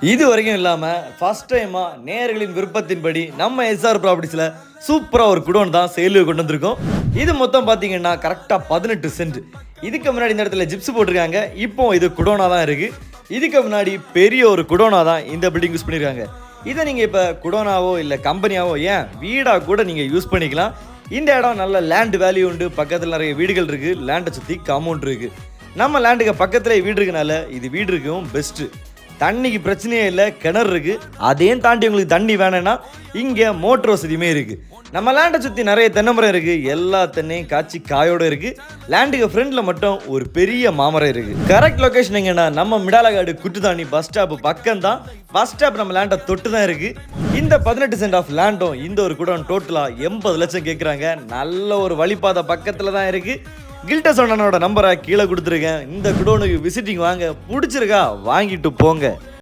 இது வரைக்கும் இல்லாம ஃபர்ஸ்ட் டைமா நேயர்களின் விருப்பத்தின்படி நம்ம எஸ்ஆர் ப்ராப்பர்ட்டிஸ்ல சூப்பரா ஒரு குடோன் தான் சேலுக்கு கொண்டு வந்திருக்கோம். இது மொத்தம் பாத்தீங்கன்னா கரெக்டா 18 சென்ட். இதுக்கு முன்னாடி இந்த இடத்துல ஜிப்ஸ் போட்டிருக்காங்க. இப்போ இது குடோனா தான் இருக்கு. இதுக்கு முன்னாடி பெரிய ஒரு குடோனா தான் இந்த பில்டிங் யூஸ் பண்ணிருக்காங்க. இதை நீங்க இப்ப குடோனாவோ இல்ல கம்பெனியாவோ ஏன் வீடா கூட நீங்க யூஸ் பண்ணிக்கலாம். இந்த இடம் நல்ல லேண்ட் வேல்யூ உண்டு. பக்கத்தில் நிறைய வீடுகள் இருக்கு. லேண்டை சுத்தி காம்பவுண்ட் இருக்கு. நம்ம லேண்டுக்கு பக்கத்துல வீடு இருக்கனால இது வீடு இருக்கும் பெஸ்ட். தண்ணிக்கு பிரச்சனையே இல்லை, கிணறு இருக்கு. அதையும் தாண்டி உங்களுக்கு தண்ணி வேணும்னா இங்கே மோட்டர் வசதியுமே இருக்கு. நம்ம லேண்டை சுற்றி நிறைய தென்னைமரம் இருக்கு. எல்லா தென்னையும் காய்ச்சி காயோட இருக்கு. லேண்டுக்கு ஃப்ரண்ட்ல மட்டும் ஒரு பெரிய மாமரம் இருக்கு. கரெக்ட் லொகேஷன் எங்கன்னா நம்ம மிடாலகாடு குட்டுதாணி பஸ் ஸ்டாப் பக்கம் தான். பஸ் ஸ்டாப் நம்ம லேண்டை தொட்டு தான் இருக்கு. இந்த 18 சென்ட் ஆஃப் லேண்டும் இந்த ஒரு கூட டோட்டலா 80 லட்சம் கேட்குறாங்க. நல்ல ஒரு வழிபாதை பக்கத்தில் தான் இருக்கு. கில்டஸ் அண்ணனோட நம்பரை கீழே கொடுத்துருக்கேன். இந்த குடோனுக்கு விசிட்டிங் வாங்க. பிடிச்சிருக்கா வாங்கிட்டு போங்க.